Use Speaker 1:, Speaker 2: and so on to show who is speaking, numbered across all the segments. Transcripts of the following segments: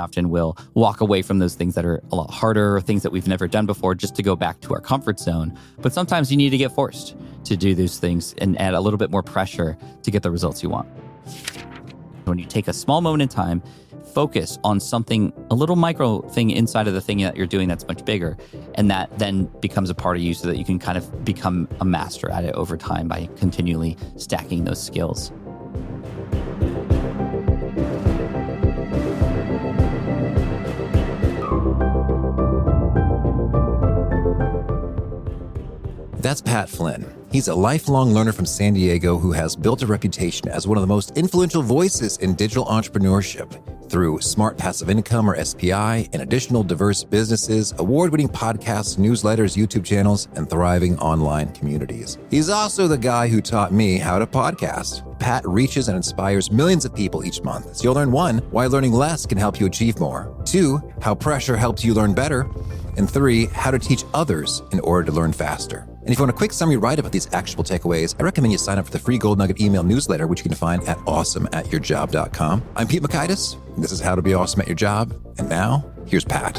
Speaker 1: often will walk away from those things that are a lot harder or things that we've never done before just to go back to our comfort zone. But sometimes you need to get forced to do those things and add a little bit more pressure to get the results you want. When you take a small moment in time, focus on something, a little micro thing inside of the thing that you're doing that's much bigger, and that then becomes a part of you so that you can kind of become a master at it over time by continually stacking those skills.
Speaker 2: That's Pat Flynn. He's a lifelong learner from San Diego who has built a reputation as one of the most influential voices in digital entrepreneurship through Smart Passive Income, or SPI, and additional diverse businesses, award-winning podcasts, newsletters, YouTube channels, and thriving online communities. He's also the guy who taught me how to podcast. Pat reaches and inspires millions of people each month. So you'll learn 1, why learning less can help you achieve more. 2, how pressure helps you learn better. And 3, how to teach others in order to learn faster. And if you want a quick summary write-up of these actionable takeaways, I recommend you sign up for the free Gold Nugget email newsletter, which you can find at awesomeatyourjob.com. I'm Pete Mockaitis. This is How to Be Awesome at Your Job. And now, here's Pat.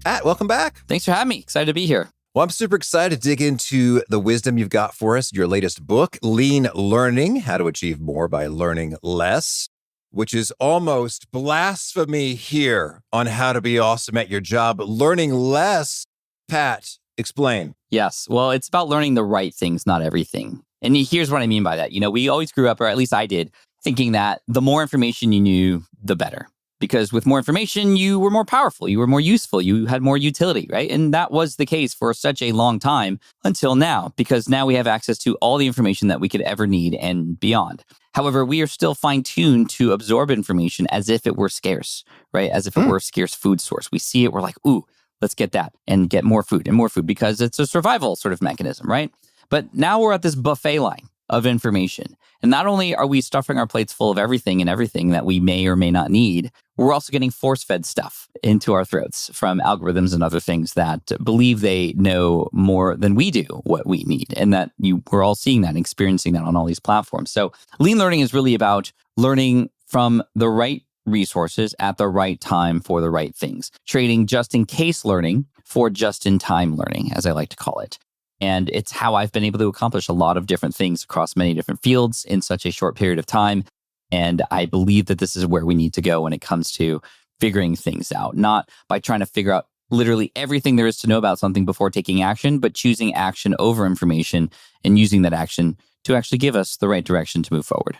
Speaker 2: Pat, welcome back.
Speaker 1: Thanks for having me. Excited to be here.
Speaker 2: Well, I'm super excited to dig into the wisdom you've got for us, your latest book, Lean Learning, How to Achieve More by Learning Less, which is almost blasphemy here on How to Be Awesome at Your Job. Learning less. Pat, explain.
Speaker 1: Yes. Well, it's about learning the right things, not everything. And here's what I mean by that. We always grew up, or at least I did, thinking that the more information you knew, the better. Because with more information, you were more powerful, you were more useful, you had more utility, right? And that was the case for such a long time until now, because now we have access to all the information that we could ever need and beyond. However, we are still fine-tuned to absorb information as if it were scarce, right? As if it were a scarce food source. We see it, we're like, ooh, let's get that and get more food because it's a survival sort of mechanism, right? But now we're at this buffet line of information. And not only are we stuffing our plates full of everything that we may or may not need, we're also getting force-fed stuff into our throats from algorithms and other things that believe they know more than we do what we need. And that we're all seeing that and experiencing that on all these platforms. So lean learning is really about learning from the right resources at the right time for the right things. Trading just-in-case learning for just-in-time learning, as I like to call it. And it's how I've been able to accomplish a lot of different things across many different fields in such a short period of time. And I believe that this is where we need to go when it comes to figuring things out, not by trying to figure out literally everything there is to know about something before taking action, but choosing action over information and using that action to actually give us the right direction to move forward.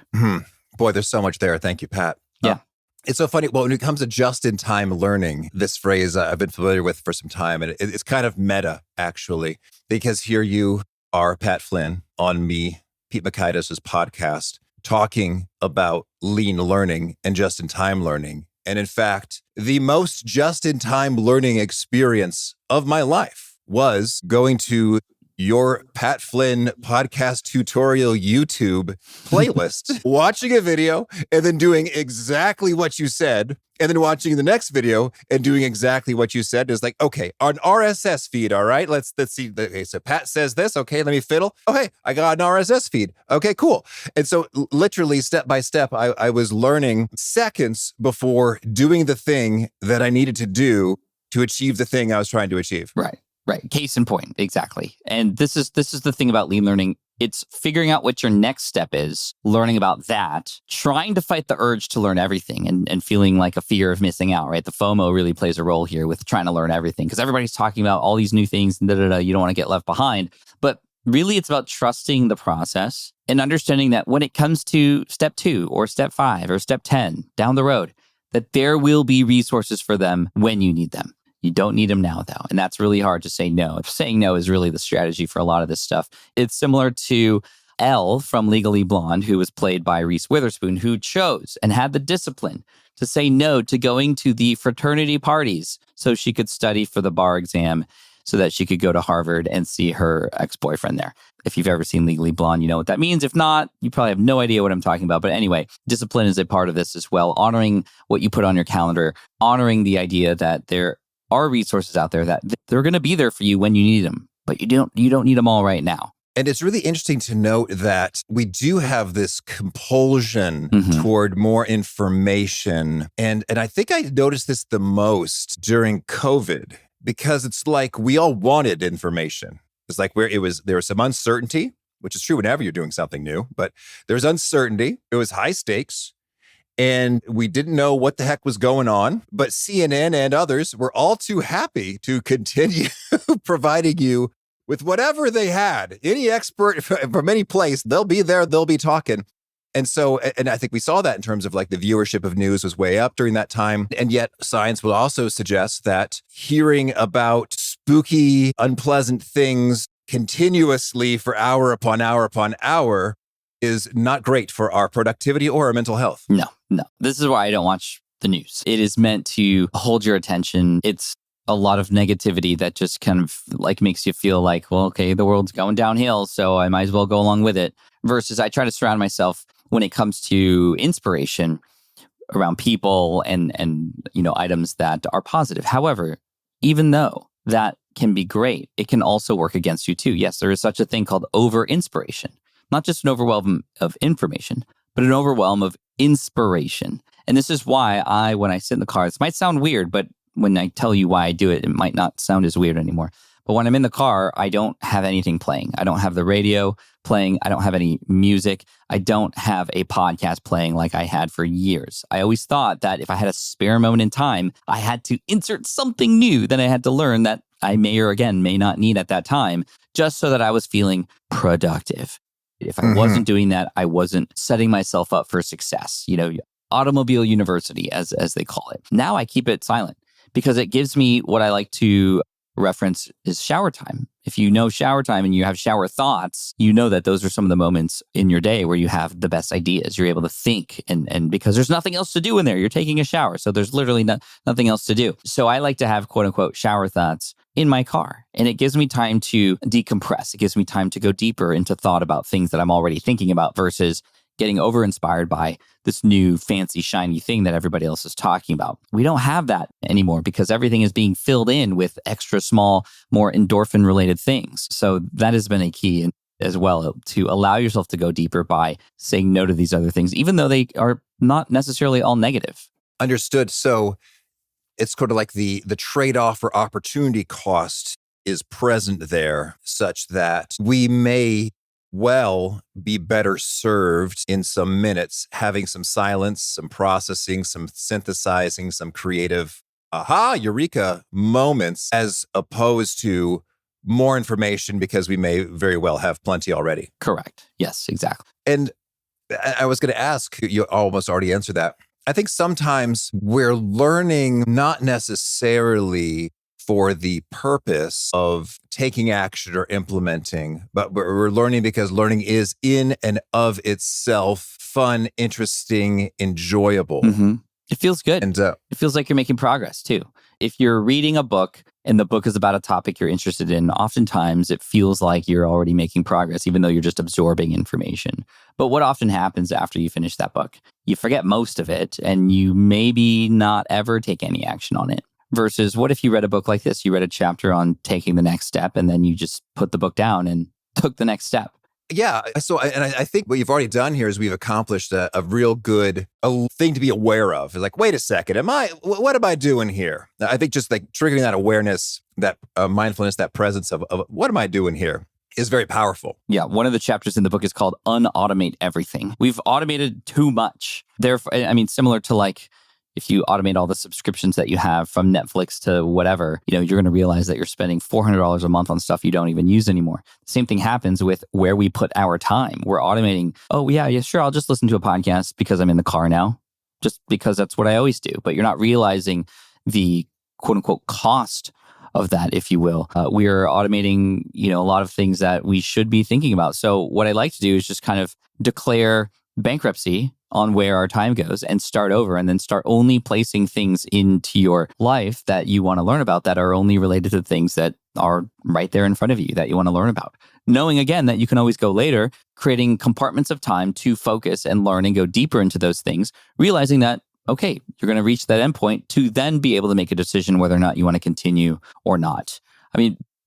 Speaker 2: Boy, there's so much there. Thank you, Pat.
Speaker 1: Yeah.
Speaker 2: It's so funny. Well, when it comes to just-in-time learning, this phrase I've been familiar with for some time, and it's kind of meta, actually, because here you are, Pat Flynn, on me, Pete Mockaitis' podcast, talking about lean learning and just-in-time learning. And in fact, the most just-in-time learning experience of my life was going to your Pat Flynn podcast tutorial YouTube playlist, watching a video and then doing exactly what you said, and then watching the next video and doing exactly what you said. Is like, okay, an RSS feed, all right? Let's see. Okay, so Pat says this. Okay, let me fiddle. Oh, hey, I got an RSS feed. Okay, cool. And so literally step by step, I was learning seconds before doing the thing that I needed to do to achieve the thing I was trying to achieve.
Speaker 1: Right. Case in point. Exactly. And this is the thing about lean learning. It's figuring out what your next step is, learning about that, trying to fight the urge to learn everything and feeling like a fear of missing out, right? The FOMO really plays a role here with trying to learn everything because everybody's talking about all these new things and you don't want to get left behind. But really, it's about trusting the process and understanding that when it comes to step 2 or step 5 or step 10 down the road, that there will be resources for them when you need them. You don't need them now, though. And that's really hard to say no. Saying no is really the strategy for a lot of this stuff. It's similar to Elle from Legally Blonde, who was played by Reese Witherspoon, who chose and had the discipline to say no to going to the fraternity parties so she could study for the bar exam so that she could go to Harvard and see her ex-boyfriend there. If you've ever seen Legally Blonde, you know what that means. If not, you probably have no idea what I'm talking about. But anyway, discipline is a part of this as well. Honoring what you put on your calendar, honoring the idea that there are resources out there that they're going to be there for you when you need them, but you don't need them all right now.
Speaker 2: And it's really interesting to note that we do have this compulsion toward more information. And I think I noticed this the most during COVID, because it's like we all wanted information. It's like there was some uncertainty, which is true whenever you're doing something new, but there's uncertainty. It was high stakes. And we didn't know what the heck was going on, but CNN and others were all too happy to continue providing you with whatever they had. Any expert from any place, they'll be there, they'll be talking. And so, and I think we saw that in terms of like the viewership of news was way up during that time. And yet science will also suggest that hearing about spooky, unpleasant things continuously for hour upon hour is not great for our productivity or our mental health.
Speaker 1: No. This is why I don't watch the news. It is meant to hold your attention. It's a lot of negativity that just kind of like makes you feel like, well, okay, the world's going downhill, so I might as well go along with it. Versus I try to surround myself when it comes to inspiration around people and items that are positive. However, even though that can be great, it can also work against you too. Yes, there is such a thing called over-inspiration. Not just an overwhelm of information, but an overwhelm of inspiration. And this is why when I sit in the car, this might sound weird, but when I tell you why I do it, it might not sound as weird anymore. But when I'm in the car, I don't have anything playing. I don't have the radio playing. I don't have any music. I don't have a podcast playing like I had for years. I always thought that if I had a spare moment in time, I had to insert something new that I had to learn that I may not need at that time, just so that I was feeling productive. If I wasn't doing that, I wasn't setting myself up for success. Automobile university, as they call it. Now I keep it silent because it gives me what I like to reference is shower time. If you know shower time and you have shower thoughts, you know that those are some of the moments in your day where you have the best ideas. You're able to think and because there's nothing else to do in there. You're taking a shower. So there's literally nothing else to do. So I like to have quote unquote shower thoughts in my car. And it gives me time to decompress. It gives me time to go deeper into thought about things that I'm already thinking about versus getting over-inspired by this new fancy, shiny thing that everybody else is talking about. We don't have that anymore because everything is being filled in with extra small, more endorphin-related things. So that has been a key as well, to allow yourself to go deeper by saying no to these other things, even though they are not necessarily all negative.
Speaker 2: Understood. So it's sort of like the trade-off or opportunity cost is present there, such that we may well be better served in some minutes having some silence, some processing, some synthesizing, some creative eureka moments, as opposed to more information because we may very well have plenty already.
Speaker 1: Correct. Yes, exactly.
Speaker 2: And I was going to ask, you almost already answered that. I think sometimes we're learning not necessarily for the purpose of taking action or implementing, but we're learning because learning is in and of itself fun, interesting, enjoyable.
Speaker 1: Mm-hmm. It feels good.
Speaker 2: And
Speaker 1: it feels like you're making progress too. If you're reading a book and the book is about a topic you're interested in, oftentimes it feels like you're already making progress, even though you're just absorbing information. But what often happens after you finish that book? You forget most of it and you maybe not ever take any action on it. Versus what if you read a book like this? You read a chapter on taking the next step and then you just put the book down and took the next step.
Speaker 2: Yeah. So, and I think what you've already done here is we've accomplished a real good thing to be aware of. It's like, wait a second, what am I doing here? I think just like triggering that awareness, that mindfulness, that presence of what am I doing here is very powerful.
Speaker 1: Yeah. One of the chapters in the book is called Unautomate Everything. We've automated too much. Therefore, similar to like, if you automate all the subscriptions that you have from Netflix to whatever, you're going to realize that you're spending $400 a month on stuff you don't even use anymore. The same thing happens with where we put our time. We're automating, sure, I'll just listen to a podcast because I'm in the car now, just because that's what I always do. But you're not realizing the quote unquote cost of that, if you will. We are automating, a lot of things that we should be thinking about. So what I like to do is just kind of declare bankruptcy on where our time goes and start over, and then start only placing things into your life that you want to learn about that are only related to things that are right there in front of you that you want to learn about. Knowing again that you can always go later, creating compartments of time to focus and learn and go deeper into those things, realizing that, okay, you're going to reach that endpoint to then be able to make a decision whether or not you want to continue or not.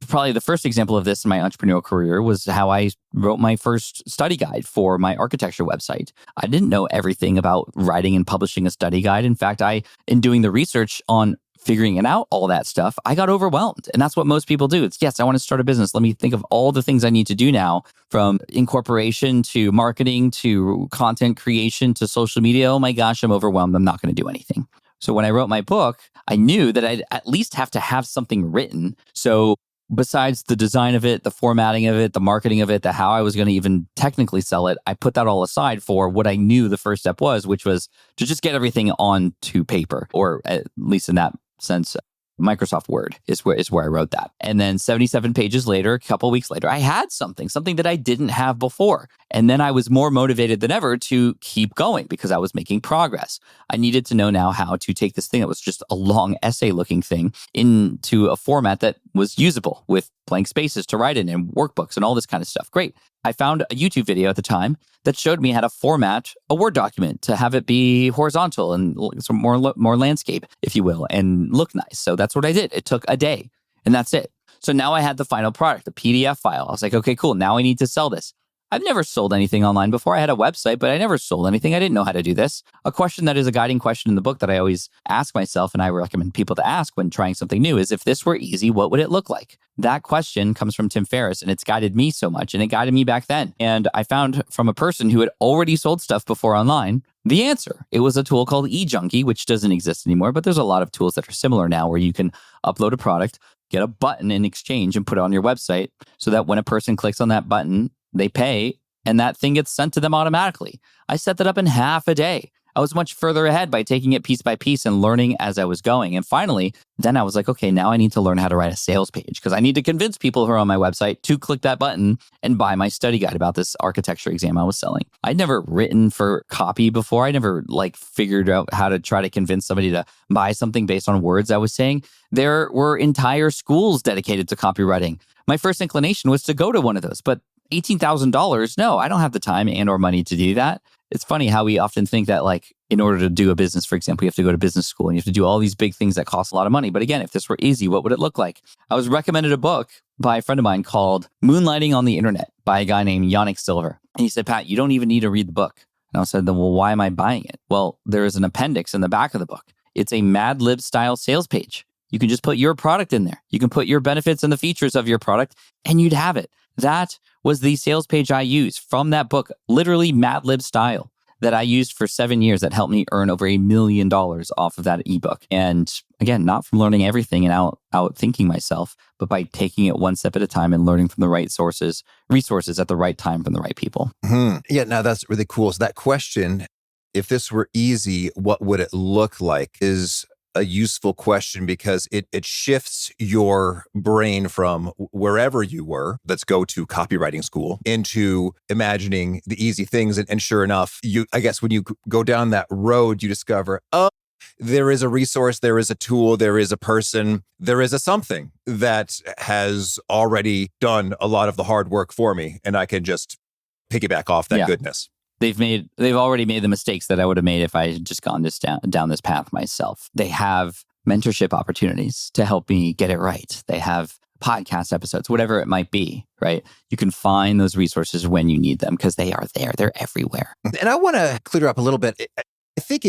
Speaker 1: Probably the first example of this in my entrepreneurial career was how I wrote my first study guide for my architecture website. I didn't know everything about writing and publishing a study guide. In fact, in doing the research on figuring it out, all that stuff, I got overwhelmed. And that's what most people do. It's, yes, I want to start a business. Let me think of all the things I need to do now, from incorporation to marketing to content creation to social media. Oh my gosh, I'm overwhelmed. I'm not going to do anything. So when I wrote my book, I knew that I'd at least have to have something written. So besides the design of it, the formatting of it, the marketing of it, the how I was going to even technically sell it, I put that all aside for what I knew the first step was, which was to just get everything onto paper, or at least in that sense, Microsoft Word is where I wrote that. And then 77 pages later, a couple of weeks later, I had something that I didn't have before. And then I was more motivated than ever to keep going because I was making progress. I needed to know now how to take this thing that was just a long essay looking thing into a format that was usable with blank spaces to write in and workbooks and all this kind of stuff. Great. I found a YouTube video at the time that showed me how to format a Word document to have it be horizontal and some more landscape, if you will, and look nice. So that's what I did. It took a day and that's it. So now I had the final product, the PDF file. I was like, okay, cool. Now I need to sell this. I've never sold anything online before. I had a website, but I never sold anything. I didn't know how to do this. A question that is a guiding question in the book that I always ask myself, and I recommend people to ask when trying something new, is if this were easy, what would it look like? That question comes from Tim Ferriss, and it's guided me so much, and it guided me back then. And I found from a person who had already sold stuff before online, the answer. It was a tool called eJunkie, which doesn't exist anymore, but there's a lot of tools that are similar now where you can upload a product, get a button in exchange, and put it on your website so that when a person clicks on that button, they pay, and that thing gets sent to them automatically. I set that up in half a day. I was much further ahead by taking it piece by piece and learning as I was going. And finally, then I was like, okay, now I need to learn how to write a sales page because I need to convince people who are on my website to click that button and buy my study guide about this architecture exam I was selling. I'd never written for copy before. I never figured out how to try to convince somebody to buy something based on words I was saying. There were entire schools dedicated to copywriting. My first inclination was to go to one of those, but $18,000, no, I don't have the time and or money to do that. It's funny how we often think that in order to do a business, for example, you have to go to business school and you have to do all these big things that cost a lot of money. But again, if this were easy, what would it look like? I was recommended a book by a friend of mine called Moonlighting on the Internet by a guy named Yannick Silver. And he said, Pat, you don't even need to read the book. And I said, then, well, why am I buying it? Well, there is an appendix in the back of the book. It's a Mad Lib style sales page. You can just put your product in there. You can put your benefits and the features of your product and you'd have it. That was the sales page I used from that book, literally Mad Lib style, that I used for 7 years that helped me earn over $1 million off of that ebook. And again, not from learning everything and out thinking myself, but by taking it one step at a time and learning from the right resources at the right time from the right people.
Speaker 2: Mm-hmm. Yeah, now that's really cool. So that question, if this were easy, what would it look like, is a useful question because it shifts your brain from wherever you were, let's go to copywriting school, into imagining the easy things. And sure enough, I guess when you go down that road, you discover, oh, there is a resource, there is a tool, there is a person, there is a something that has already done a lot of the hard work for me. And I can just piggyback off that goodness.
Speaker 1: They've already made the mistakes that I would have made if I had just gone down this path myself. They have mentorship opportunities to help me get it right. They have podcast episodes, whatever it might be, right? You can find those resources when you need them because they are there. They're everywhere.
Speaker 2: And I want to clear up a little bit. I think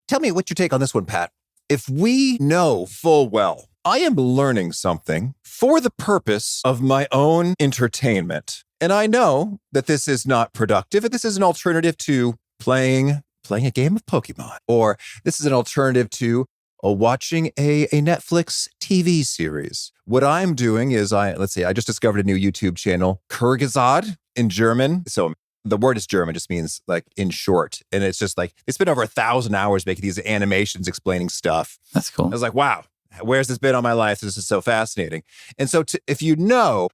Speaker 2: tell me what your take on this one, Pat. If we know full well, I am learning something for the purpose of my own entertainment, and I know that this is not productive, and this is an alternative to playing a game of Pokémon, or this is an alternative to watching a Netflix TV series. What I'm doing is I just discovered a new YouTube channel, Kyrgyzad in German. So the word is German, just means in short. And it's just they spent over 1,000 hours making these animations explaining stuff.
Speaker 1: That's cool.
Speaker 2: I was like, wow. Where's this been all my life? This is so fascinating. And so if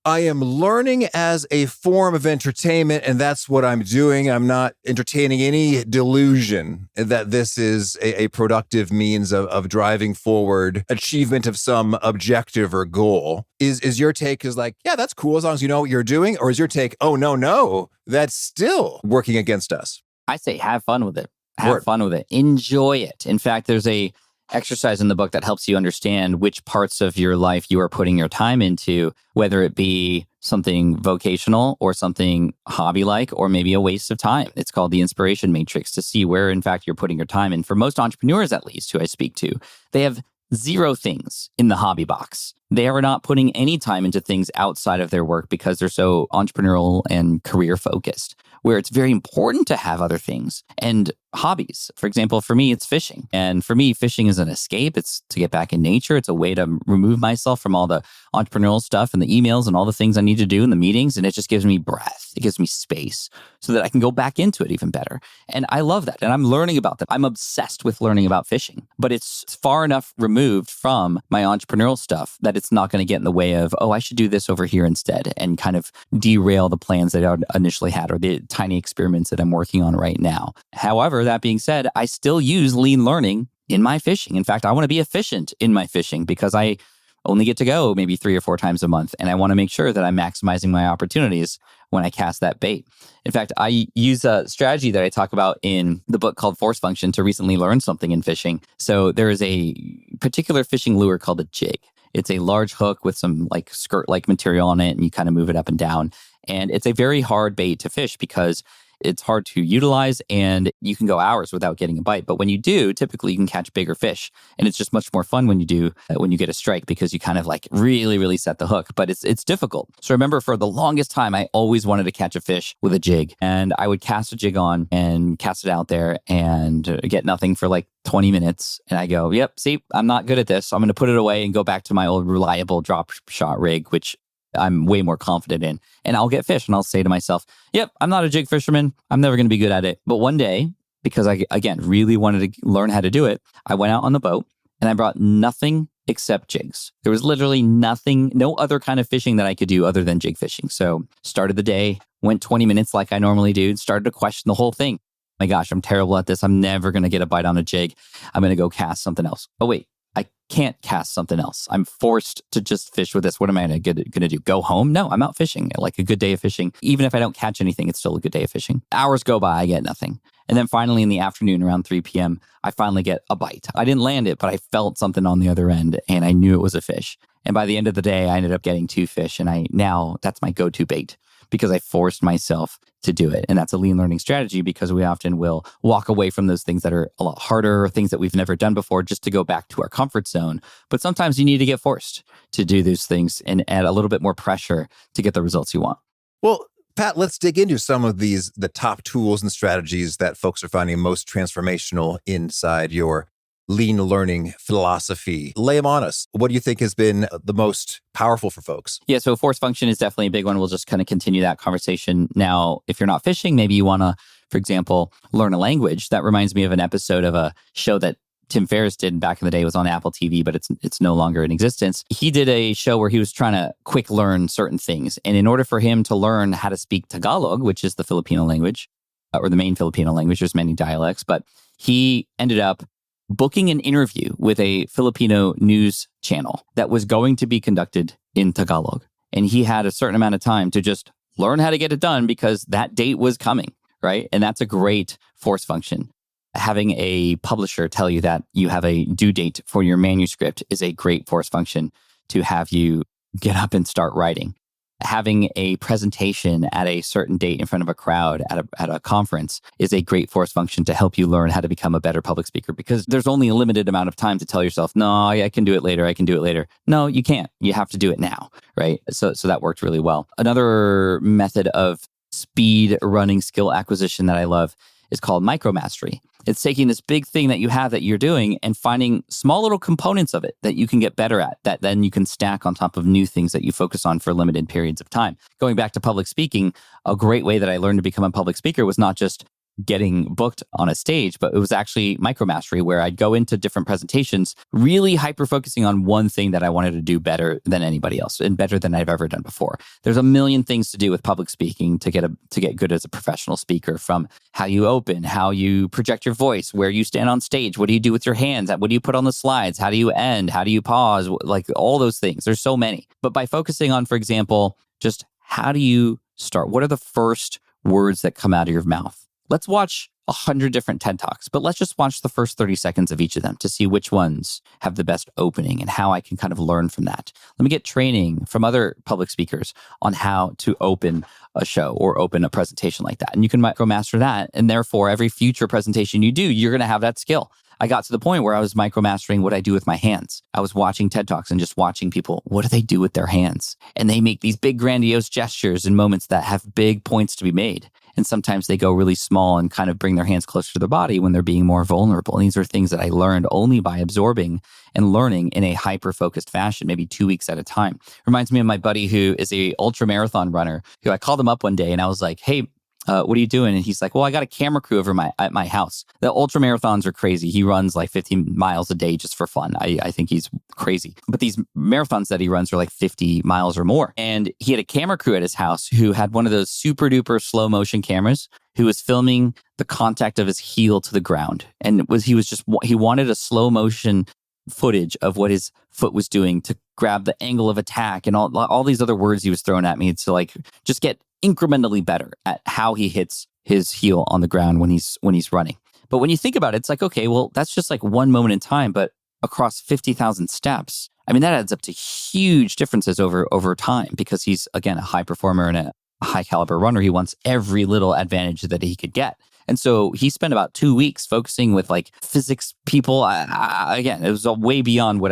Speaker 2: I am learning as a form of entertainment, and that's what I'm doing. I'm not entertaining any delusion that this is a productive means of driving forward achievement of some objective or goal. Is your take yeah, that's cool as long as you know what you're doing? Or is your take, oh, no, that's still working against us?
Speaker 1: I say have fun with it. Have fun with it. Enjoy it. In fact, there's a exercise in the book that helps you understand which parts of your life you are putting your time into, whether it be something vocational or something hobby-like, or maybe a waste of time. It's called the inspiration matrix, to see where, in fact, you're putting your time in. For most entrepreneurs, at least, who I speak to, they have 0 things in the hobby box. They are not putting any time into things outside of their work because they're so entrepreneurial and career focused, where it's very important to have other things and hobbies. For example, for me, it's fishing. And for me, fishing is an escape. It's to get back in nature. It's a way to remove myself from all the entrepreneurial stuff and the emails and all the things I need to do in the meetings. And it just gives me breath. It gives me space so that I can go back into it even better. And I love that. And I'm learning about that. I'm obsessed with learning about fishing, but it's far enough removed from my entrepreneurial stuff that it's not going to get in the way of, oh, I should do this over here instead, and kind of derail the plans that I initially had or the tiny experiments that I'm working on right now. However, that being said, I still use lean learning in my fishing. In fact, I want to be efficient in my fishing because I only get to go maybe 3 or 4 times a month. And I want to make sure that I'm maximizing my opportunities when I cast that bait. In fact, I use a strategy that I talk about in the book called Force Function to recently learn something in fishing. So there is a particular fishing lure called a jig. It's a large hook with some like skirt-like material on it, and you kind of move it up and down. And it's a very hard bait to fish because it's hard to utilize and you can go hours without getting a bite. But when you do, typically you can catch bigger fish. And it's just much more fun when you do, when you get a strike, because you kind of like really, really set the hook. But it's difficult. So remember, for the longest time, I always wanted to catch a fish with a jig. And I would cast a jig on and cast it out there and get nothing for like 20 minutes. And I go, yep, see, I'm not good at this. So I'm going to put it away and go back to my old reliable drop shot rig, which I'm way more confident in. And I'll get fish and I'll say to myself, yep, I'm not a jig fisherman. I'm never going to be good at it. But one day, because I, again, really wanted to learn how to do it, I went out on the boat and I brought nothing except jigs. There was literally nothing, no other kind of fishing that I could do other than jig fishing. So started the day, went 20 minutes like I normally do, started to question the whole thing. My gosh, I'm terrible at this. I'm never going to get a bite on a jig. I'm going to go cast something else. Oh, wait. I can't cast something else. I'm forced to just fish with this. What am I going to do? Go home? No, I'm out fishing. Like a good day of fishing. Even if I don't catch anything, it's still a good day of fishing. Hours go by, I get nothing. And then finally in the afternoon around 3 p.m., I finally get a bite. I didn't land it, but I felt something on the other end and I knew it was a fish. And by the end of the day, I ended up getting 2 fish. And now that's my go-to bait because I forced myself to do it. And that's a lean learning strategy because we often will walk away from those things that are a lot harder or things that we've never done before just to go back to our comfort zone. But sometimes you need to get forced to do those things and add a little bit more pressure to get the results you want.
Speaker 2: Well, Pat, let's dig into some of the top tools and strategies that folks are finding most transformational inside your lean learning philosophy. Lay them on us. What do you think has been the most powerful for folks?
Speaker 1: Yeah, so force function is definitely a big one. We'll just kind of continue that conversation. Now, if you're not fishing, maybe you want to, for example, learn a language. That reminds me of an episode of a show that Tim Ferriss did back in the day. It was on Apple TV, but it's no longer in existence. He did a show where he was trying to quick learn certain things. And in order for him to learn how to speak Tagalog, which is the Filipino language, or the main Filipino language, there's many dialects, but he ended up booking an interview with a Filipino news channel that was going to be conducted in Tagalog. And he had a certain amount of time to just learn how to get it done because that date was coming, right? And that's a great force function. Having a publisher tell you that you have a due date for your manuscript is a great force function to have you get up and start writing. Having a presentation at a certain date in front of a crowd at a conference is a great force function to help you learn how to become a better public speaker because there's only a limited amount of time to tell yourself, no, I can do it later. I can do it later. No, you can't. You have to do it now, right? So that worked really well. Another method of speed running skill acquisition that I love is called micromastery. It's taking this big thing that you have that you're doing and finding small little components of it that you can get better at, that then you can stack on top of new things that you focus on for limited periods of time. Going back to public speaking, a great way that I learned to become a public speaker was not just getting booked on a stage, but it was actually micromastery where I'd go into different presentations, really hyper-focusing on one thing that I wanted to do better than anybody else and better than I've ever done before. There's a million things to do with public speaking to get good as a professional speaker, from how you open, how you project your voice, where you stand on stage, what do you do with your hands, what do you put on the slides, how do you end, how do you pause, like all those things. There's so many. But by focusing on, for example, just how do you start? What are the first words that come out of your mouth? Let's watch 100 different TED Talks, but let's just watch the first 30 seconds of each of them to see which ones have the best opening and how I can kind of learn from that. Let me get training from other public speakers on how to open a show or open a presentation like that. And you can micromaster that. And therefore, every future presentation you do, you're going to have that skill. I got to the point where I was micromastering what I do with my hands. I was watching TED Talks and just watching people, what do they do with their hands? And they make these big grandiose gestures in moments that have big points to be made. And sometimes they go really small and kind of bring their hands closer to their body when they're being more vulnerable. And these are things that I learned only by absorbing and learning in a hyper-focused fashion, maybe 2 weeks at a time. Reminds me of my buddy who is a ultra marathon runner, who I called him up one day and I was like, hey, what are you doing? And he's like, well, I got a camera crew over at my house. The ultra marathons are crazy. He runs like 15 miles a day just for fun. I think he's crazy. But these marathons that he runs are like 50 miles or more. And he had a camera crew at his house who had one of those super duper slow motion cameras who was filming the contact of his heel to the ground. And he wanted a slow motion footage of what his foot was doing to grab the angle of attack and all these other words he was throwing at me to like just get incrementally better at how he hits his heel on the ground when he's running. But when you think about it, it's like, okay, well, that's just like one moment in time, but across 50,000 steps, I mean, that adds up to huge differences over time because he's, again, a high performer and a high caliber runner. He wants every little advantage that he could get. And so he spent about 2 weeks focusing with like physics people. Again, it was way beyond what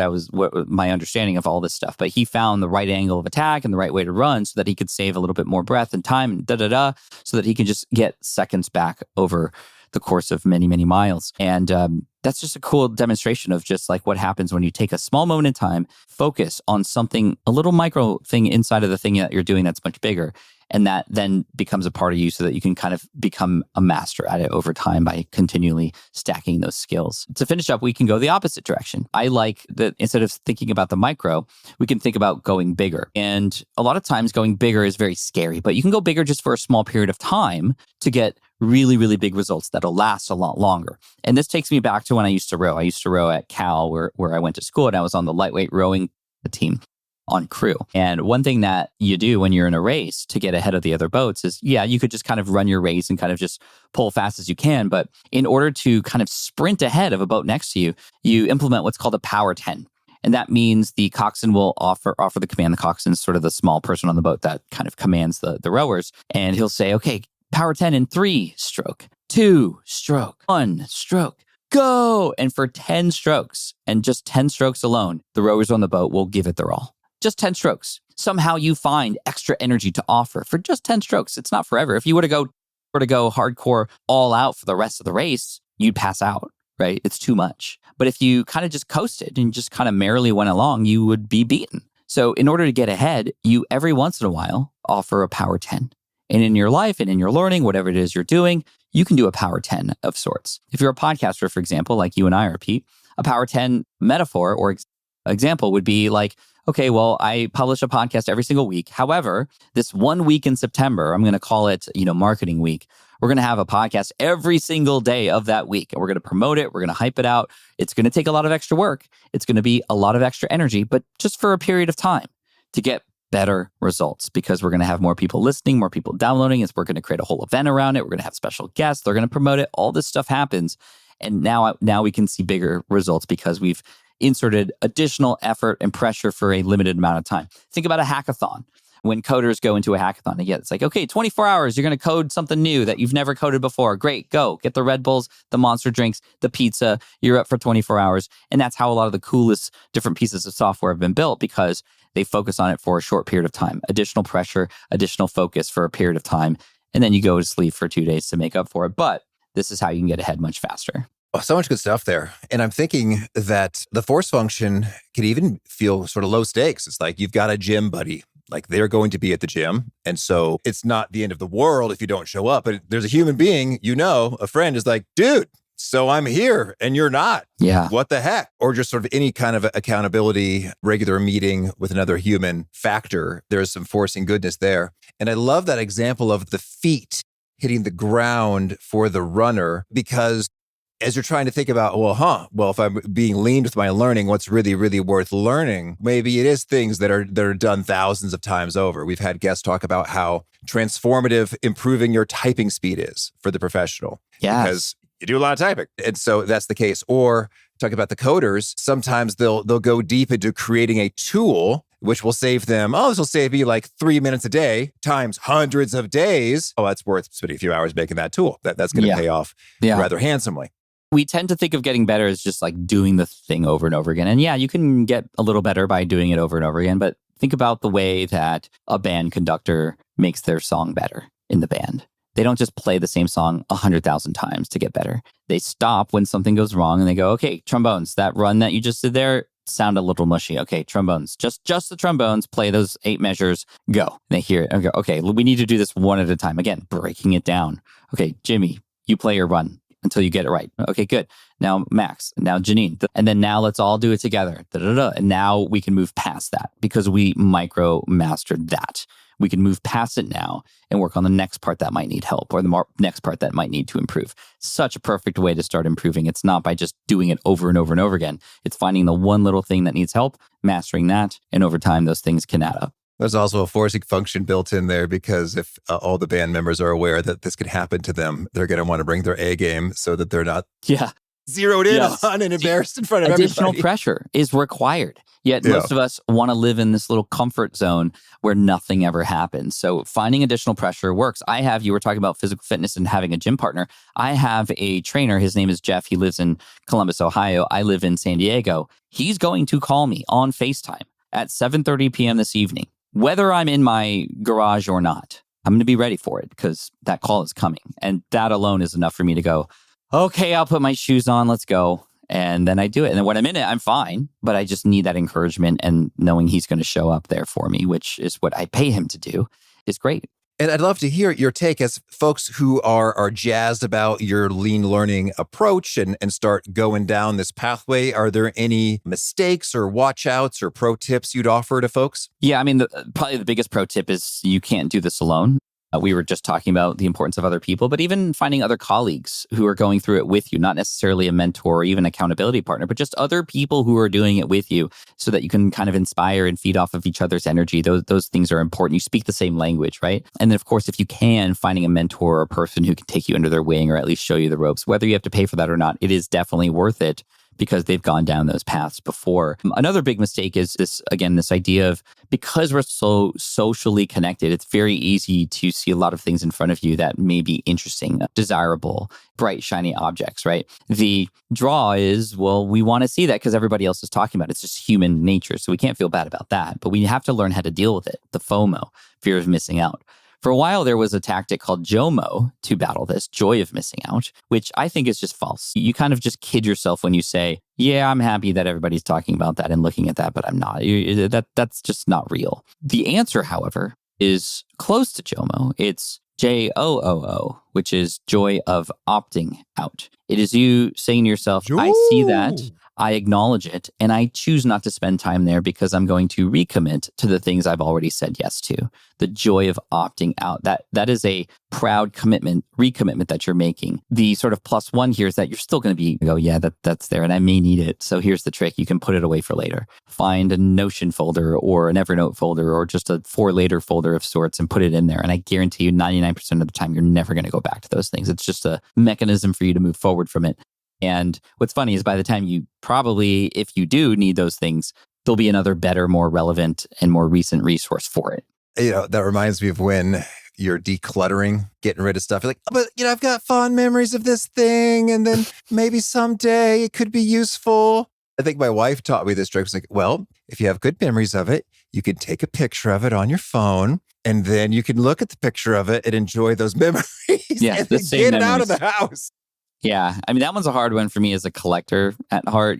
Speaker 1: my understanding of all this stuff. But he found the right angle of attack and the right way to run so that he could save a little bit more breath and time and so that he can just get seconds back over the course of many, many miles. And that's just a cool demonstration of just like what happens when you take a small moment in time, focus on something, a little micro thing inside of the thing that you're doing that's much bigger. And that then becomes a part of you so that you can kind of become a master at it over time by continually stacking those skills. To finish up, we can go the opposite direction. I like that instead of thinking about the micro, we can think about going bigger. And a lot of times going bigger is very scary, but you can go bigger just for a small period of time to get really, really big results that'll last a lot longer. And this takes me back to when I used to row. I used to row at Cal where I went to school and I was on the lightweight rowing team on crew. And one thing that you do when you're in a race to get ahead of the other boats is, you could just kind of run your race and kind of just pull fast as you can. But in order to kind of sprint ahead of a boat next to you, you implement what's called a power 10. And that means the coxswain will offer the command. The coxswain is sort of the small person on the boat that kind of commands the rowers. And he'll say, okay, power 10 in 3 stroke, 2 stroke, 1 stroke. Go! And for 10 strokes, and just 10 strokes alone, the rowers on the boat will give it their all. Just 10 strokes. Somehow you find extra energy to offer for just 10 strokes. It's not forever. If you were to go hardcore all out for the rest of the race, you'd pass out, right? It's too much. But if you kind of just coasted and just kind of merrily went along, you would be beaten. So in order to get ahead, you every once in a while offer a power 10. And in your life and in your learning, whatever it is you're doing, you can do a power 10 of sorts. If you're a podcaster, for example, like you and I are, Pete, a power 10 metaphor or example would be like, okay, well, I publish a podcast every single week. However, this 1 week in September, I'm going to call it, marketing week. We're going to have a podcast every single day of that week. And we're going to promote it. We're going to hype it out. It's going to take a lot of extra work. It's going to be a lot of extra energy, but just for a period of time to get better results because we're going to have more people listening, more people downloading. We're going to create a whole event around it. We're going to have special guests. They're going to promote it. All this stuff happens. And now we can see bigger results because we've inserted additional effort and pressure for a limited amount of time. Think about a hackathon. When coders go into a hackathon, again, it's like, okay, 24 hours, you're going to code something new that you've never coded before. Great, go. Get the Red Bulls, the monster drinks, the pizza. You're up for 24 hours. And that's how a lot of the coolest different pieces of software have been built because they focus on it for a short period of time. Additional pressure, additional focus for a period of time. And then you go to sleep for 2 days to make up for it. But this is how you can get ahead much faster.
Speaker 2: Oh, so much good stuff there. And I'm thinking that the force function can even feel sort of low stakes. It's like you've got a gym buddy, like they're going to be at the gym. And so it's not the end of the world if you don't show up. But there's a human being, a friend is like, dude, so I'm here and you're not.
Speaker 1: Yeah.
Speaker 2: What the heck? Or just sort of any kind of accountability, regular meeting with another human factor. There's some forcing goodness there. And I love that example of the feet hitting the ground for the runner because as you're trying to think about, well, if I'm being lean with my learning, what's really, really worth learning? Maybe it is things that are done thousands of times over. We've had guests talk about how transformative improving your typing speed is for the professional.
Speaker 1: Yes.
Speaker 2: Because you do a lot of typing. And so that's the case. Or talk about the coders, sometimes they'll go deep into creating a tool which will save them, this will save me like 3 minutes a day times hundreds of days. Oh, that's worth spending a few hours making that tool. That's going to pay off rather handsomely.
Speaker 1: We tend to think of getting better as just like doing the thing over and over again. And yeah, you can get a little better by doing it over and over again. But think about the way that a band conductor makes their song better in the band. They don't just play the same song 100,000 times to get better. They stop when something goes wrong and they go, okay, trombones, that run that you just did there sound a little mushy. Okay, trombones, just the trombones, play those 8 measures, go. And they hear it and go, okay, we need to do this one at a time. Again, breaking it down. Okay, Jimmy, you play your run until you get it right. Okay, good. Now Max, now Janine. And then now let's all do it together. And now we can move past that because we micro mastered that. We can move past it now and work on the next part that might need help or the next part that might need to improve. Such a perfect way to start improving. It's not by just doing it over and over and over again. It's finding the one little thing that needs help, mastering that, and over time, those things can add up.
Speaker 2: There's also a forcing function built in there because if all the band members are aware that this could happen to them, they're going to want to bring their A game so that they're not zeroed in on and embarrassed in front of
Speaker 1: Additional
Speaker 2: everybody.
Speaker 1: pressure is required. Yet most of us want to live in this little comfort zone where nothing ever happens. So finding additional pressure works. You were talking about physical fitness and having a gym partner. I have a trainer. His name is Jeff. He lives in Columbus, Ohio. I live in San Diego. He's going to call me on FaceTime at 7:30 p.m. this evening, whether I'm in my garage or not. I'm going to be ready for it because that call is coming. And that alone is enough for me to go, okay, I'll put my shoes on. Let's go. And then I do it. And then when I'm in it, I'm fine. But I just need that encouragement and knowing he's going to show up there for me, which is what I pay him to do, is great.
Speaker 2: And I'd love to hear your take as folks who are jazzed about your lean learning approach and start going down this pathway. Are there any mistakes or watch outs or pro tips you'd offer to folks?
Speaker 1: Yeah, I mean, probably the biggest pro tip is you can't do this alone. We were just talking about the importance of other people, but even finding other colleagues who are going through it with you, not necessarily a mentor or even accountability partner, but just other people who are doing it with you so that you can kind of inspire and feed off of each other's energy. Those things are important. You speak the same language, right? And then, of course, if you can, finding a mentor or a person who can take you under their wing or at least show you the ropes, whether you have to pay for that or not, it is definitely worth it because they've gone down those paths before. Another big mistake is this idea of because we're so socially connected, it's very easy to see a lot of things in front of you that may be interesting, desirable, bright, shiny objects, right? The draw is, well, we want to see that because everybody else is talking about it. It's just human nature. So we can't feel bad about that, but we have to learn how to deal with it. The FOMO, fear of missing out. For a while, there was a tactic called JOMO to battle this, joy of missing out, which I think is just false. You kind of just kid yourself when you say, yeah, I'm happy that everybody's talking about that and looking at that, but I'm not. That's just not real. The answer, however, is close to JOMO. It's JOOO, which is joy of opting out. It is you saying to yourself, I see that, I acknowledge it, and I choose not to spend time there because I'm going to recommit to the things I've already said yes to. The joy of opting out. That is a proud commitment, recommitment that you're making. The sort of plus one here is that you're still going to go, yeah, that's there and I may need it. So here's the trick. You can put it away for later. Find a Notion folder or an Evernote folder or just a for later folder of sorts and put it in there. And I guarantee you 99% of the time, you're never going to go back to those things. It's just a mechanism for you to move forward from it. And what's funny is by the time you probably, if you do need those things, there'll be another better, more relevant and more recent resource for it.
Speaker 2: That reminds me of when you're decluttering, getting rid of stuff. You're like, but I've got fond memories of this thing. And then maybe someday it could be useful. I think my wife taught me this trick. It's like, well, if you have good memories of it, you can take a picture of it on your phone. And then you can look at the picture of it and enjoy those memories.
Speaker 1: Yeah,
Speaker 2: and then get it out of the house.
Speaker 1: Yeah. I mean, that one's a hard one for me as a collector at heart,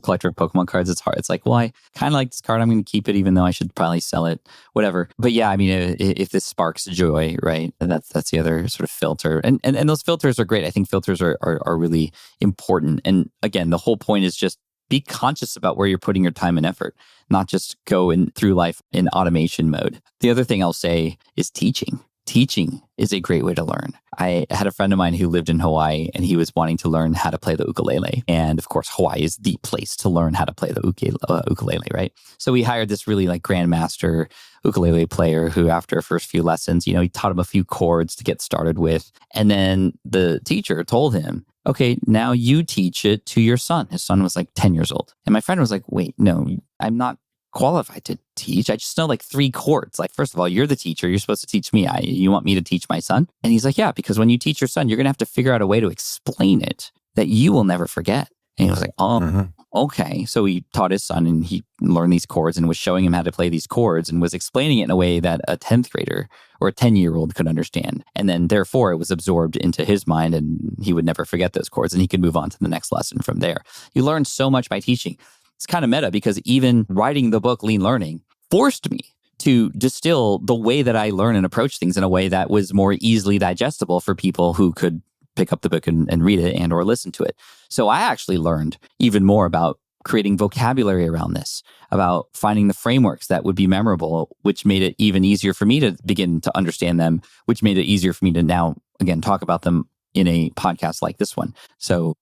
Speaker 1: collector of Pokémon cards. It's hard. It's like, well, I kind of like this card. I'm going to keep it, even though I should probably sell it, whatever. But yeah, I mean, if this sparks joy, right? That's the other sort of filter. And those filters are great. I think filters are really important. And again, the whole point is just be conscious about where you're putting your time and effort, not just go through life in automation mode. The other thing I'll say is teaching. teaching is a great way to learn. I had a friend of mine who lived in Hawaii, and he was wanting to learn how to play the ukulele. And of course, Hawaii is the place to learn how to play the ukulele, right? So we hired this really like grandmaster ukulele player who, after our first few lessons, he taught him a few chords to get started with. And then the teacher told him, okay, now you teach it to your son. His son was like 10 years old. And my friend was like, wait, no, I'm not qualified to teach. I just know like 3 chords. Like, first of all, you're the teacher. You're supposed to teach me. You want me to teach my son? And he's like, yeah, because when you teach your son, you're going to have to figure out a way to explain it that you will never forget. And he was like, oh, okay. So he taught his son, and he learned these chords and was showing him how to play these chords and was explaining it in a way that a 10th grader or a 10-year-old could understand. And then therefore it was absorbed into his mind, and he would never forget those chords, and he could move on to the next lesson from there. You learn so much by teaching. It's kind of meta, because even writing the book Lean Learning forced me to distill the way that I learn and approach things in a way that was more easily digestible for people who could pick up the book and read it and or listen to it. So I actually learned even more about creating vocabulary around this, about finding the frameworks that would be memorable, which made it even easier for me to begin to understand them, which made it easier for me to now, again, talk about them in a podcast like this one. So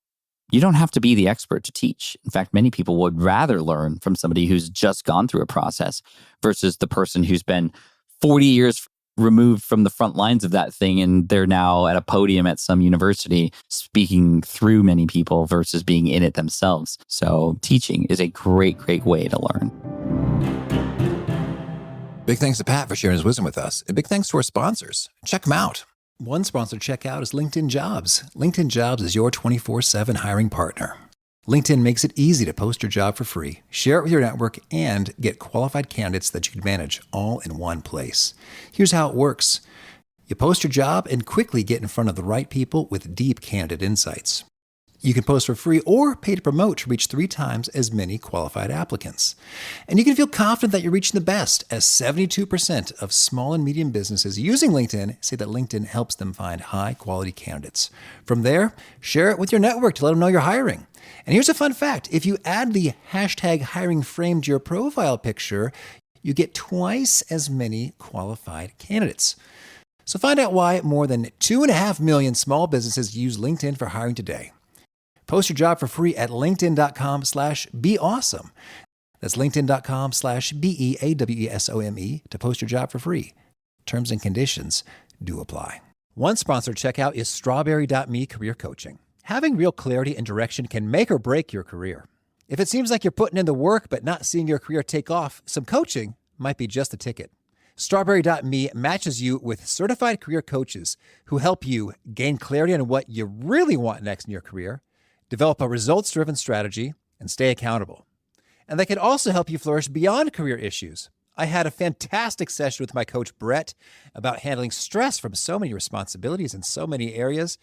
Speaker 1: you don't have to be the expert to teach. In fact, many people would rather learn from somebody who's just gone through a process versus the person who's been 40 years removed from the front lines of that thing, and they're now at a podium at some university speaking through many people versus being in it themselves. So teaching is a great, great way to learn.
Speaker 2: Big thanks to Pat for sharing his wisdom with us. And big thanks to our sponsors. Check them out. One sponsor to check out is LinkedIn Jobs. LinkedIn Jobs is your 24/7 hiring partner. LinkedIn makes it easy to post your job for free, share it with your network, and get qualified candidates that you can manage all in one place. Here's how it works. You post your job and quickly get in front of the right people with deep candidate insights. You can post for free or pay to promote to reach 3 times as many qualified applicants. And you can feel confident that you're reaching the best, as 72% of small and medium businesses using LinkedIn say that LinkedIn helps them find high-quality candidates. From there, share it with your network to let them know you're hiring. And here's a fun fact. If you add the hashtag hiring frame to your profile picture, you get twice as many qualified candidates. So find out why more than 2.5 million small businesses use LinkedIn for hiring today. Post your job for free at linkedin.com/beawesome. That's linkedin.com/BEAWESOME to post your job for free. Terms and conditions do apply. One sponsored checkout is strawberry.me career coaching. Having real clarity and direction can make or break your career. If it seems like you're putting in the work but not seeing your career take off, some coaching might be just the ticket. Strawberry.me matches you with certified career coaches who help you gain clarity on what you really want next in your career, develop a results-driven strategy, and stay accountable. And they can also help you flourish beyond career issues. I had a fantastic session with my coach, Brett, about handling stress from so many responsibilities in so many areas.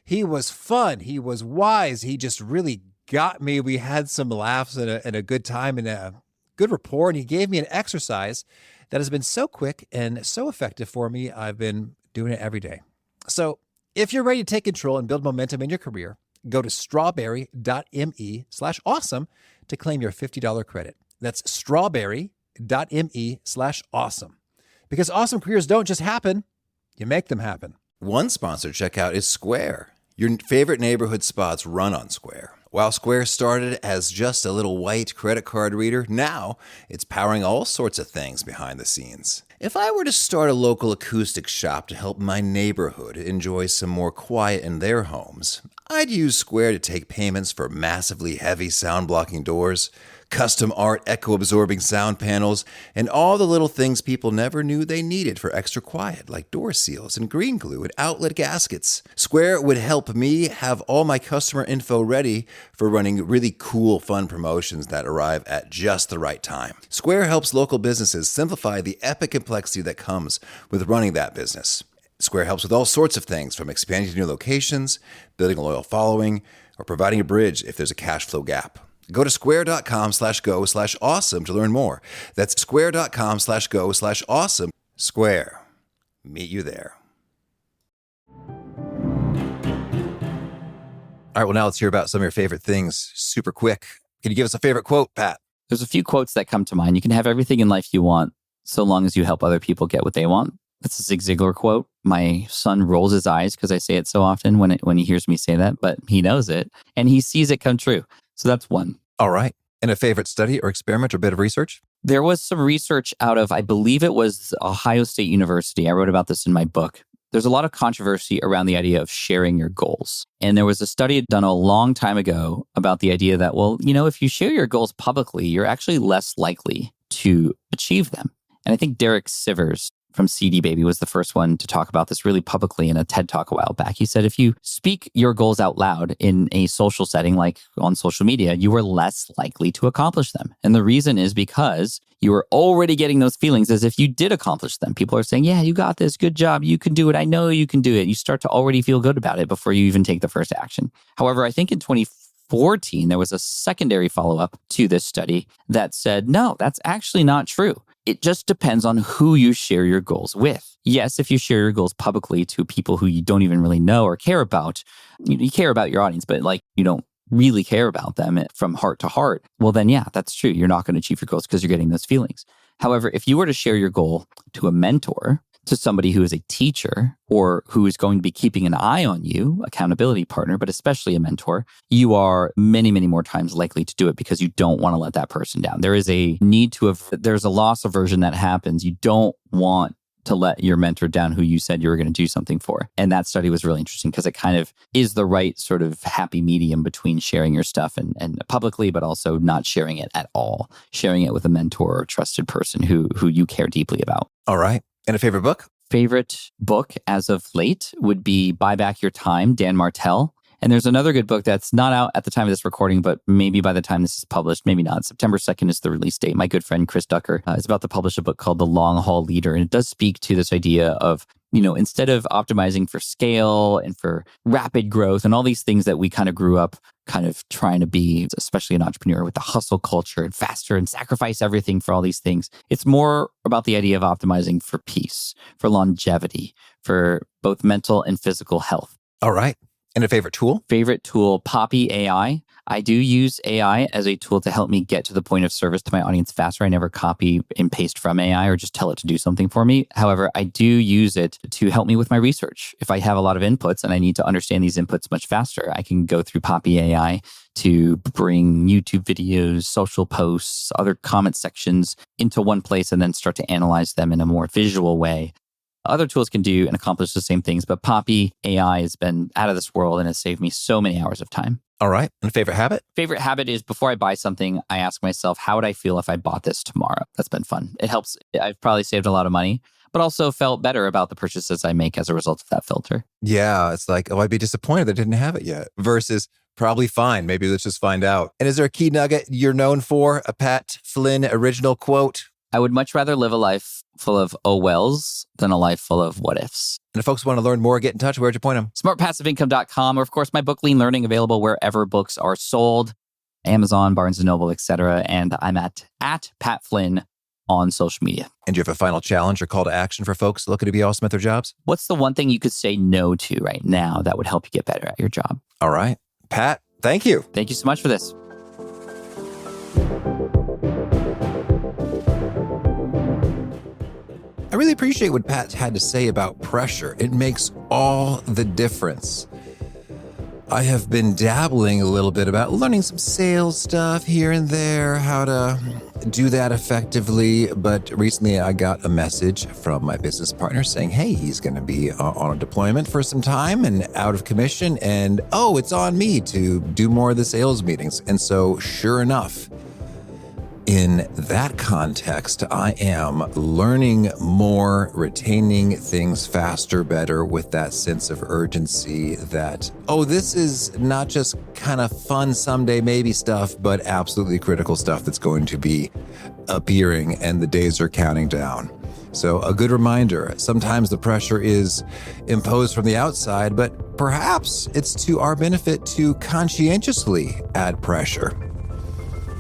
Speaker 2: He was fun. He was wise. He just really got me. We had some laughs and a good time and a good rapport. And he gave me an exercise that has been so quick and so effective for me. I've been doing it every day. So if you're ready to take control and build momentum in your career, go to strawberry.me/awesome to claim your $50 credit. That's strawberry.me/awesome. Because awesome careers don't just happen, you make them happen. One sponsored checkout is Square. Your favorite neighborhood spots run on Square. While Square started as just a little white credit card reader, now it's powering all sorts of things behind the scenes. If I were to start a local acoustic shop to help my neighborhood enjoy some more quiet in their homes, I'd use Square to take payments for massively heavy sound-blocking doors, custom art echo-absorbing sound panels, and all the little things people never knew they needed for extra quiet, like door seals and green glue and outlet gaskets. Square would help me have all my customer info ready for running really cool, fun promotions that arrive at just the right time. Square helps local businesses simplify the epic complexity that comes with running that business. Square helps with all sorts of things, from expanding to new locations, building a loyal following, or providing a bridge if there's a cash flow gap. Go to square.com/go/awesome to learn more. That's square.com/go/awesome. Square. Meet you there. All right, well, now let's hear about some of your favorite things super quick. Can you give us a favorite quote, Pat?
Speaker 1: There's a few quotes that come to mind. You can have everything in life you want so long as you help other people get what they want. That's a Zig Ziglar quote. My son rolls his eyes because I say it so often when he hears me say that, but he knows it and he sees it come true. So that's one.
Speaker 2: All right. And a favorite study or experiment or bit of research?
Speaker 1: There was some research out of, I believe it was Ohio State University. I wrote about this in my book. There's a lot of controversy around the idea of sharing your goals. And there was a study done a long time ago about the idea that, well, if you share your goals publicly, you're actually less likely to achieve them. And I think Derek Sivers from CD Baby was the first one to talk about this really publicly in a TED Talk a while back. He said, if you speak your goals out loud in a social setting, like on social media, you are less likely to accomplish them. And the reason is because you are already getting those feelings as if you did accomplish them. People are saying, yeah, you got this. Good job. You can do it. I know you can do it. You start to already feel good about it before you even take the first action. However, I think in 2014, there was a secondary follow-up to this study that said, no, that's actually not true. It just depends on who you share your goals with. Yes, if you share your goals publicly to people who you don't even really know or care about, you care about your audience, but you don't really care about them from heart to heart, well then, yeah, that's true. You're not going to achieve your goals because you're getting those feelings. However, if you were to share your goal to a mentor, to somebody who is a teacher or who is going to be keeping an eye on you, accountability partner, but especially a mentor, you are many, many more times likely to do it because you don't want to let that person down. There is a need to there's a loss aversion that happens. You don't want to let your mentor down who you said you were going to do something for. And that study was really interesting because it kind of is the right sort of happy medium between sharing your stuff and publicly, but also not sharing it at all, sharing it with a mentor or trusted person who you care deeply about.
Speaker 2: All right. And a favorite book?
Speaker 1: Favorite book as of late would be Buy Back Your Time, Dan Martell. And there's another good book that's not out at the time of this recording, but maybe by the time this is published, maybe not. September 2nd is the release date. My good friend, Chris Ducker, is about to publish a book called The Long Haul Leader. And it does speak to this idea of, instead of optimizing for scale and for rapid growth and all these things that we kind of grew up kind of trying to be, especially an entrepreneur with the hustle culture and faster and sacrifice everything for all these things. It's more about the idea of optimizing for peace, for longevity, for both mental and physical health.
Speaker 2: All right. And a favorite tool?
Speaker 1: Favorite tool, Poppy AI. I do use AI as a tool to help me get to the point of service to my audience faster. I never copy and paste from AI or just tell it to do something for me. However, I do use it to help me with my research. If I have a lot of inputs and I need to understand these inputs much faster, I can go through Poppy AI to bring YouTube videos, social posts, other comment sections into one place and then start to analyze them in a more visual way. Other tools can do and accomplish the same things, but Poppy AI has been out of this world and has saved me so many hours of time.
Speaker 2: All right. And a favorite habit?
Speaker 1: Favorite habit is before I buy something, I ask myself, how would I feel if I bought this tomorrow? That's been fun. It helps. I've probably saved a lot of money, but also felt better about the purchases I make as a result of that filter.
Speaker 2: Yeah. It's like, I'd be disappointed that I didn't have it yet versus probably fine. Maybe let's just find out. And is there a key nugget you're known for? A Pat Flynn original quote?
Speaker 1: I would much rather live a life full of oh wells than a life full of what ifs.
Speaker 2: And if folks want to learn more, get in touch, where'd you point them?
Speaker 1: smartpassiveincome.com, or of course, my book, Lean Learning, available wherever books are sold, Amazon, Barnes & Noble, etc. And I'm at Pat Flynn on social media.
Speaker 2: And do you have a final challenge or call to action for folks looking to be awesome at their jobs?
Speaker 1: What's the one thing you could say no to right now that would help you get better at your job?
Speaker 2: All right. Pat, thank you.
Speaker 1: Thank you so much for this.
Speaker 2: I really appreciate what Pat had to say about pressure. It makes all the difference. I have been dabbling a little bit about learning some sales stuff here and there, how to do that effectively. But recently I got a message from my business partner saying, hey, he's going to be on a deployment for some time and out of commission. And it's on me to do more of the sales meetings. And so sure enough, in that context, I am learning more, retaining things faster, better with that sense of urgency that, this is not just kind of fun someday maybe stuff, but absolutely critical stuff that's going to be appearing and the days are counting down. So a good reminder, sometimes the pressure is imposed from the outside, but perhaps it's to our benefit to conscientiously add pressure.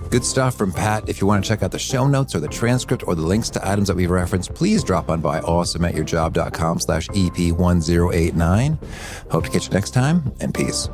Speaker 2: Good stuff from Pat. If you want to check out the show notes or the transcript or the links to items that we referenced, please drop on by awesomeatyourjob.com/EP1089. Hope to catch you next time, and peace.